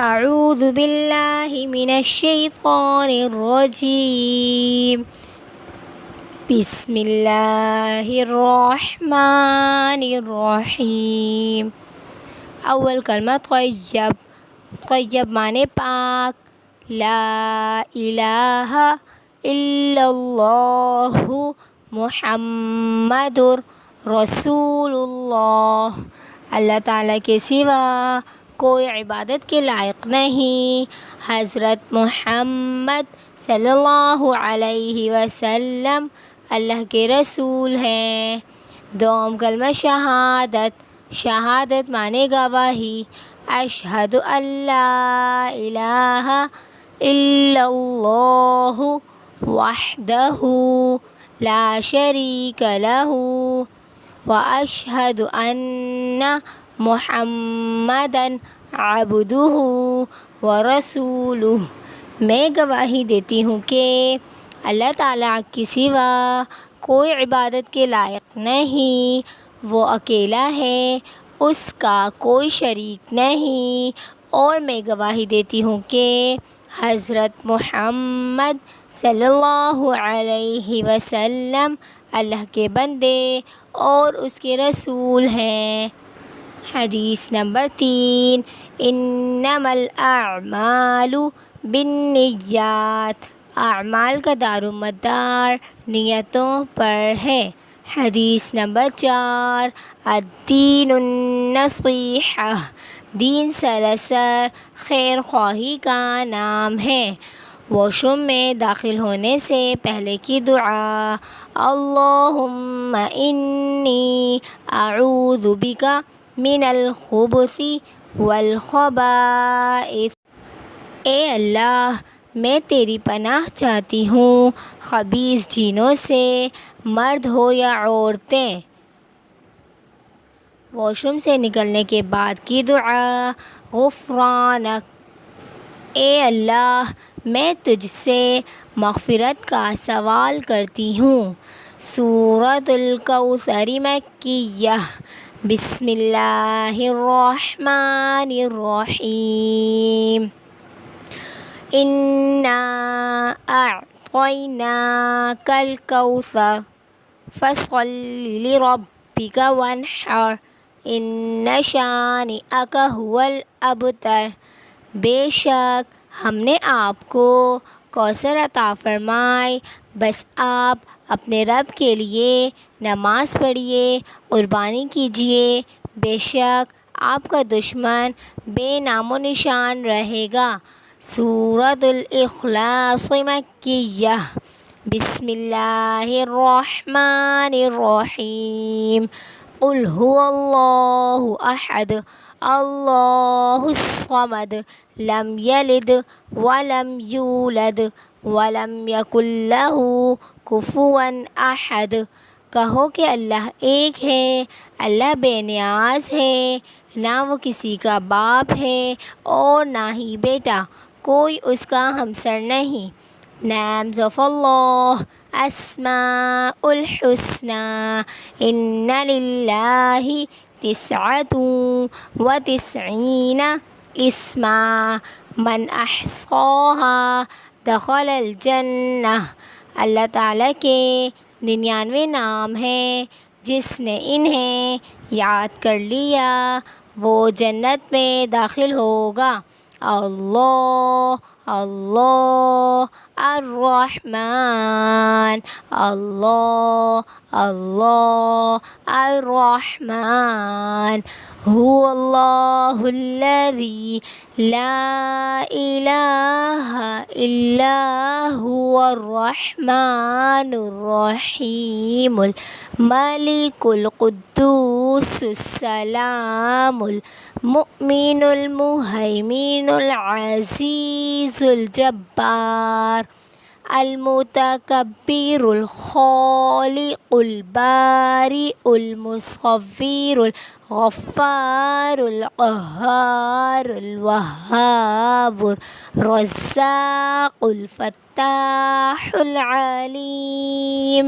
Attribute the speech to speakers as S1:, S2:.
S1: اعوذ باللہ من الشیطان الرجیم بسم اللہ الرحمن الرحیم۔ اول کلمہ طیب، طیب معنی پاک، لا الہ الا اللہ محمد رسول اللہ، اللہ تعالیٰ کے سوا کوئی عبادت کے لائق نہیں، حضرت محمد صلی اللہ علیہ وسلم اللہ کے رسول ہیں۔ دوم کلمہ شہادت، شہادت معنی گواہی، اشہد ان لا الہ الا اللہ وحدہ لا شریک لہ واشہد ان محمدً عبدہ ورسولہ، میں گواہی دیتی ہوں کہ اللہ تعالیٰ کے سوا کوئی عبادت کے لائق نہیں، وہ اکیلا ہے، اس کا کوئی شریک نہیں، اور میں گواہی دیتی ہوں کہ حضرت محمد صلی اللہ علیہ وسلم اللہ کے بندے اور اس کے رسول ہیں۔ حدیث نمبر 3، انما الاعمال بالنیات، اعمال کا دار و مدار نیتوں پر ہے۔ حدیث نمبر 4، الدین النصیحہ، دین سراسر خیر خواہی کا نام ہے۔ واش روم میں داخل ہونے سے پہلے کی دعا، اللہم انی اعوذ بک من الخبث والخبائث، اے اللہ میں تیری پناہ چاہتی ہوں خبیث جنوں سے، مرد ہو یا عورتیں۔ واش روم سے نکلنے کے بعد کی دعا، غفرانک، اے اللہ میں تجھ سے مغفرت کا سوال کرتی ہوں۔ سورۃ الکوثر مکیہ، بسم اللہ الرحمن الرحیم۔ انا اعطیناک الکوثر فصل لربک وانحر ان شانئک ھو الابتر، بے شک ہم نے آپ کو کوثر عطا فرمائی، بس آپ اپنے رب کے لیے نماز پڑھیے، قربانی کیجیے، بے شک آپ کا دشمن بے نام و نشان رہے گا۔ سورۃ الاخلاص مکیہ، بسم اللہ الرحمن الرحیم۔ قل هو اللہ احد اللہ الصمد لم یلد ولم یولد ولم یکن لہ کفوا احد، کہو کہ اللہ ایک ہے، اللہ بے نیاز ہے، نہ وہ کسی کا باپ ہے اور نہ ہی بیٹا، کوئی اس کا ہمسر نہیں۔ Names of Allah، اسماء الحسنى، ان للہ تسعۃ وتسعین اسما من احصاها دخل الجنہ، اللہ تعالیٰ کے 99 نام ہیں، جس نے انہیں یاد کر لیا وہ جنت میں داخل ہوگا۔ اللہ اللہ الرحمن، اللہ اللہ الرحمن، هو اللہ الذی لا الہ الا هو الرحمن الرحیم، الملک القدوس السلام المؤمن المہیمن العزیز الجبار المتکبر الخالق البارئ المصور الغفار القہار الوہاب الرزاق الفتاح العلیم۔